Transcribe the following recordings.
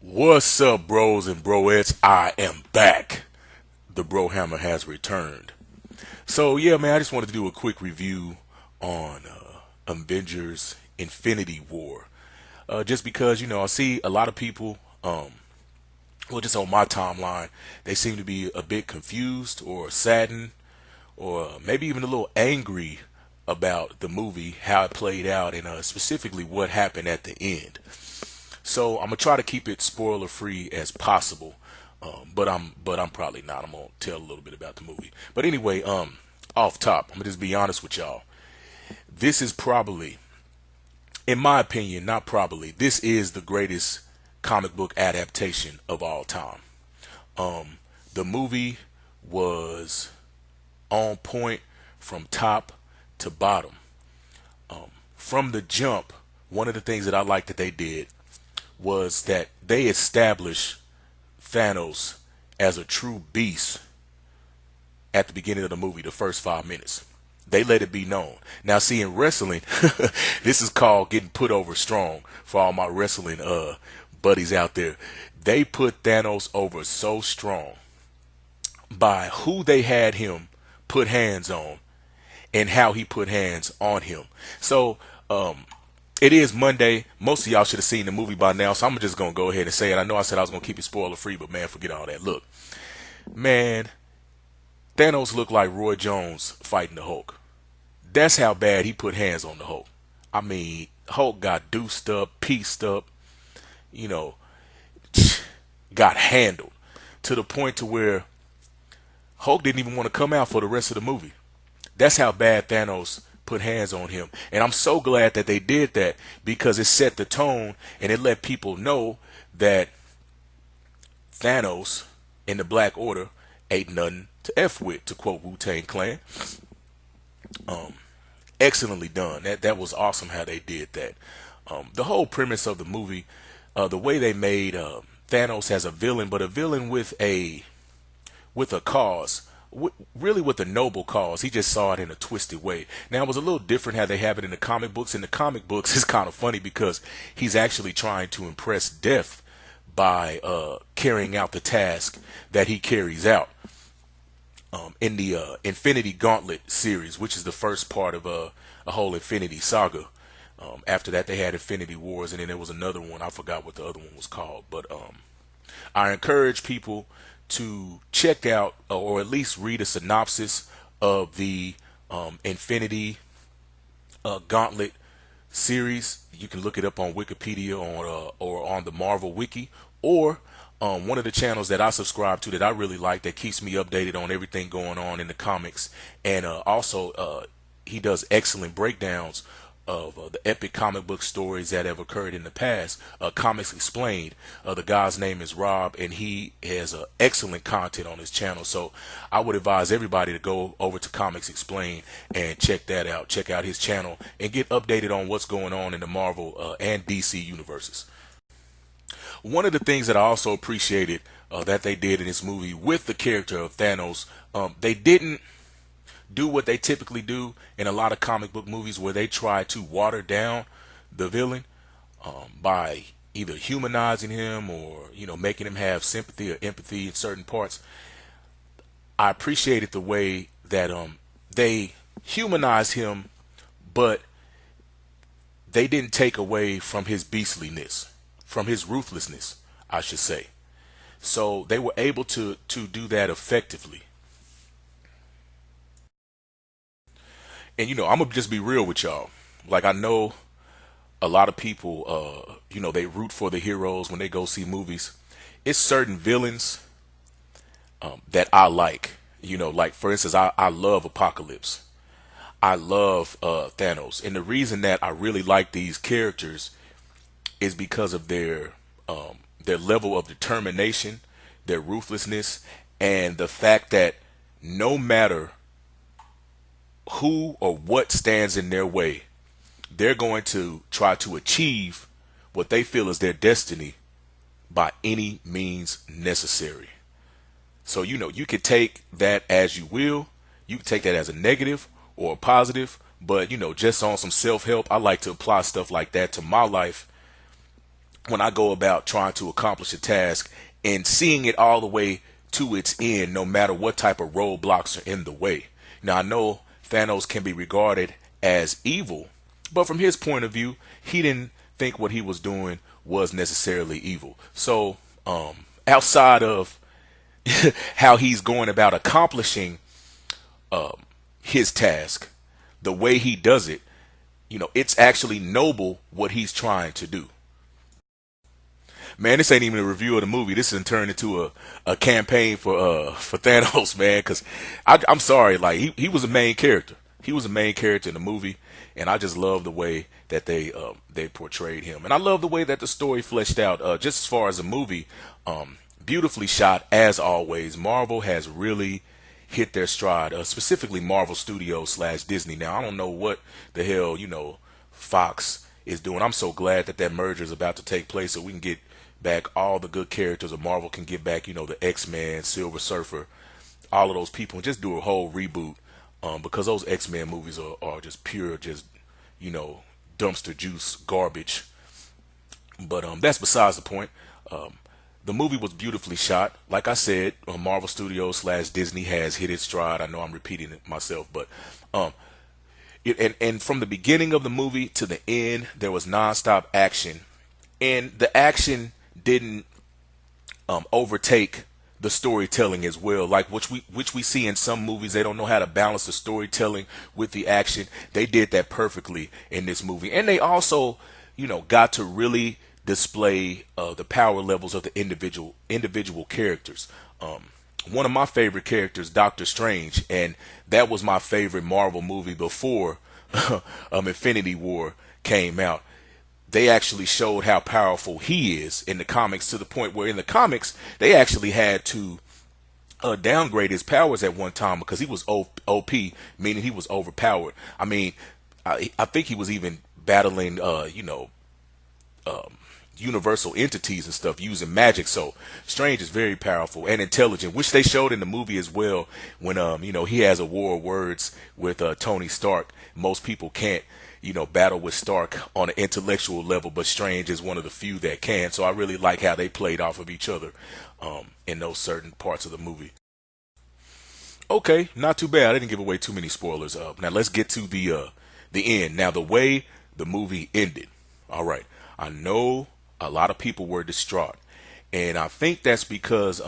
What's up, bros and broettes? I am back. The BroHammer has returned. So, yeah, man, I just wanted to do a quick review on Avengers Infinity War. Just because, I see a lot of people, just on my timeline, they seem to be a bit confused or saddened or maybe even a little angry about the movie, how it played out, and specifically what happened at the end. So I'm gonna try to keep it spoiler free as possible, but I'm probably not. I'm gonna tell a little bit about the movie. But anyway, off top, I'm gonna just be honest with y'all. This is probably, in my opinion, not probably, this is the greatest comic book adaptation of all time. The movie was on point from top to bottom. From the jump, one of the things that I like that they did was that they established Thanos as a true beast at the beginning of the movie, the first 5 minutes. They let it be known. Now, see, in wrestling, this is called getting put over strong for all my wrestling buddies out there. They put Thanos over so strong by who they had him put hands on and how he put hands on him. So, it is Monday. Most of y'all should have seen the movie by now, so I'm just gonna go ahead and say it. I know I said I was gonna keep it spoiler free, but man, forget all that. Look, man, Thanos looked like Roy Jones fighting the Hulk. That's how bad he put hands on the Hulk. I mean, Hulk got deuced up, pieced up, you know, got handled to the point to where Hulk didn't even want to come out for the rest of the movie. That's how bad Thanos put hands on him. And I'm so glad that they did that because it set the tone and it let people know that Thanos in the Black Order ain't nothing to F with, to quote Wu-Tang Clan. Excellently done. That was awesome how they did that. The whole premise of the movie, the way they made Thanos as a villain, but a villain with a cause, really with a noble cause. He just saw it in a twisted way. Now, it was a little different how they have it in the comic books. In the comic books, it's kind of funny because he's actually trying to impress death by carrying out the task that he carries out. In the Infinity Gauntlet series, which is the first part of a whole Infinity Saga. After that, they had Infinity Wars, and then there was another one. I forgot what the other one was called. But I encourage people to check out or at least read a synopsis of the Infinity Gauntlet series. You can look it up on Wikipedia or on the Marvel Wiki, or one of the channels that I subscribe to that I really like that keeps me updated on everything going on in the comics. And also he does excellent breakdowns of the epic comic book stories that have occurred in the past. Comics Explained. The guy's name is Rob, and he has excellent content on his channel. So I would advise everybody to go over to Comics Explained and check that out. Check out his channel and get updated on what's going on in the Marvel and DC universes. One of the things that I also appreciated that they did in this movie with the character of Thanos, they didn't do what they typically do in a lot of comic book movies where they try to water down the villain by either humanizing him or making him have sympathy or empathy in certain parts. I appreciated the way that they humanized him, but they didn't take away from his beastliness, from his ruthlessness, I should say. So they were able to do that effectively. And I'm gonna just be real with y'all. Like, I know a lot of people, they root for the heroes when they go see movies. It's certain villains that I like. Like for instance, I love Apocalypse. I love Thanos, and the reason that I really like these characters is because of their level of determination, their ruthlessness, and the fact that no matter who or what stands in their way, they're going to try to achieve what they feel is their destiny by any means necessary. So, you could take that as you will. You can take that as a negative or a positive, but, just on some self-help, I like to apply stuff like that to my life when I go about trying to accomplish a task and seeing it all the way to its end, no matter what type of roadblocks are in the way. Now, I know Thanos can be regarded as evil, but from his point of view, he didn't think what he was doing was necessarily evil. So, outside of how he's going about accomplishing his task, the way he does it, it's actually noble what he's trying to do. Man, this ain't even a review of the movie. This has turned into a campaign for Thanos, man. Because I'm sorry, like he was a main character. He was a main character in the movie, and I just love the way that they portrayed him, and I love the way that the story fleshed out. Just as far as the movie, beautifully shot as always. Marvel has really hit their stride, specifically Marvel Studios / Disney. Now I don't know what the hell Fox is doing. I'm so glad that that merger is about to take place, so we can get back all the good characters, or Marvel can get back, the X-Men, Silver Surfer, all of those people, and just do a whole reboot. Because those X-Men movies are just pure, just dumpster juice garbage. But that's besides the point. The movie was beautifully shot. Like I said, Marvel Studios / Disney has hit its stride. I know I'm repeating it myself, but and from the beginning of the movie to the end, there was nonstop action, and the action didn't overtake the storytelling as well. Like which we see in some movies, they don't know how to balance the storytelling with the action. They did that perfectly in this movie, and they also, got to really display the power levels of the individual characters. One of my favorite characters, Doctor Strange, and that was my favorite Marvel movie before Infinity War came out. They actually showed how powerful he is in the comics, to the point where in the comics they actually had to downgrade his powers at one time because he was OP, meaning he was overpowered. I mean, I think he was even battling, universal entities and stuff using magic. So Strange is very powerful and intelligent, which they showed in the movie as well. When he has a war of words with Tony Stark. Most people can't battle with Stark on an intellectual level, but Strange is one of the few that can. So I really like how they played off of each other in those certain parts of the movie. Okay, not too bad. I didn't give away too many spoilers. Now let's get to the end. Now, the way the movie ended. All right, I know a lot of people were distraught, and I think that's because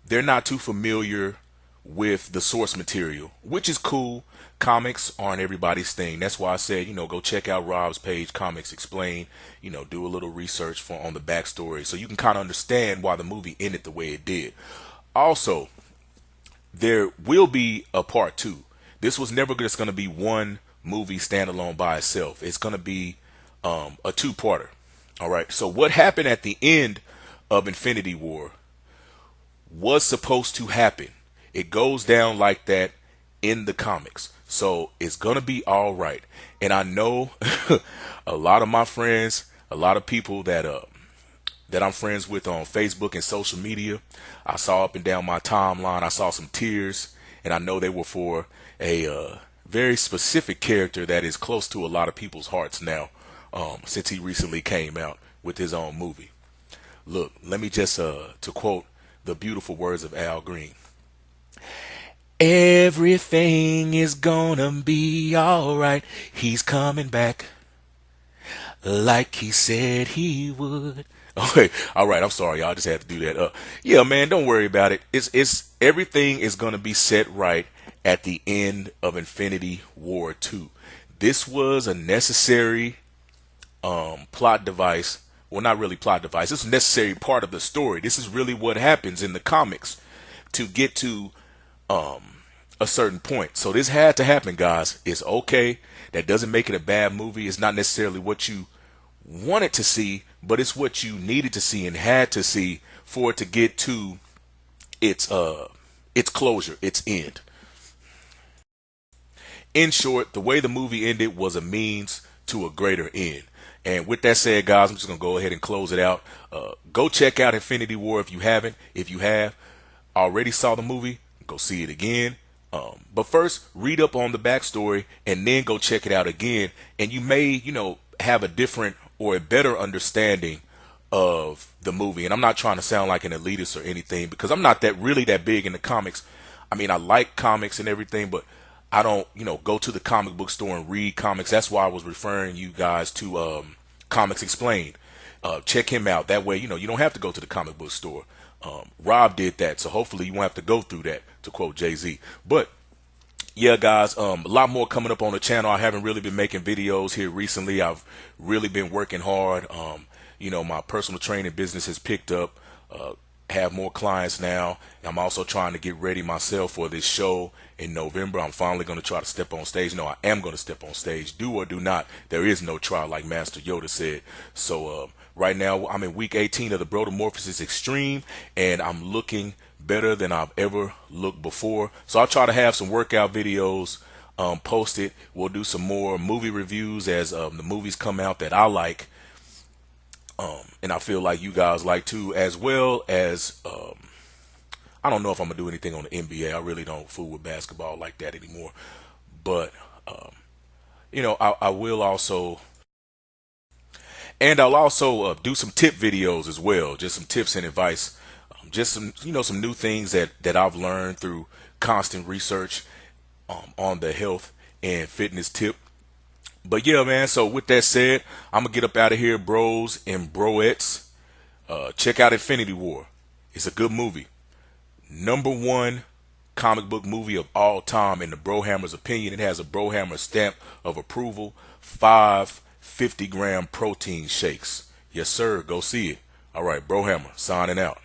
they're not too familiar with the source material, which is cool. Comics aren't everybody's thing. That's why I said, go check out Rob's page, Comics Explain. Do a little research on the backstory so you can kind of understand why the movie ended the way it did. Also, there will be a part two. This was never just going to be one movie standalone by itself. It's going to be a two-parter. All right. So what happened at the end of Infinity War was supposed to happen. It goes down like that in the comics. So it's going to be all right. And I know a lot of my friends, a lot of people that I'm friends with on Facebook and social media, I saw up and down my timeline, I saw some tears, and I know they were for a very specific character that is close to a lot of people's hearts now, since he recently came out with his own movie. Look, let me just to quote the beautiful words of Al Green. Everything is gonna be alright. He's coming back like he said he would. Okay, all right. I'm sorry, y'all. I just had to do that. Yeah, man, don't worry about it. It's everything is gonna be set right at the end of Infinity War 2. This was a necessary plot device. Well, not really plot device. It's a necessary part of the story. This is really what happens in the comics to get to a certain point. So this had to happen, guys. It's okay. That doesn't make it a bad movie. It's not necessarily what you wanted to see, but it's what you needed to see and had to see for it to get to its closure, its end. In short, the way the movie ended was a means to a greater end. And with that said, guys, I'm just going to go ahead and close it out. Go check out Infinity War if you haven't. If you have already saw the movie, go see it again. But first, read up on the backstory and then go check it out again. And you may, have a different or a better understanding of the movie. And I'm not trying to sound like an elitist or anything, because I'm not that big into comics. I mean, I like comics and everything, but I don't, go to the comic book store and read comics. That's why I was referring you guys to Comics Explained. Check him out. That way, you don't have to go to the comic book store. Rob did that, so hopefully you won't have to go through that, to quote Jay-Z. But yeah, guys, a lot more coming up on the channel. I haven't really been making videos here recently. I've really been working hard. My personal training business has picked up. Have more clients now. I'm also trying to get ready myself for this show in November. I'm finally going to try to step on stage. No, I am going to step on stage. Do or do not. There is no try, like Master Yoda said. So right now I'm in week 18 of the Brotamorphosis Extreme, and I'm looking better than I've ever looked before. So I'll try to have some workout videos posted. We'll do some more movie reviews as the movies come out that I like. And I feel like you guys like too, as well as I don't know if I'm gonna do anything on the NBA. I really don't fool with basketball like that anymore. But I will also, and I'll also do some tip videos as well, just some tips and advice, just some new things that I've learned through constant research on the health and fitness tip. But yeah, man, so with that said, I'm gonna get up out of here, bros and broettes. Check out Infinity War. It's a good movie. #1 comic book movie of all time in the BroHammer's opinion. It has a BroHammer stamp of approval. 5 50-gram protein shakes. Yes, sir. Go see it. All right, BroHammer signing out.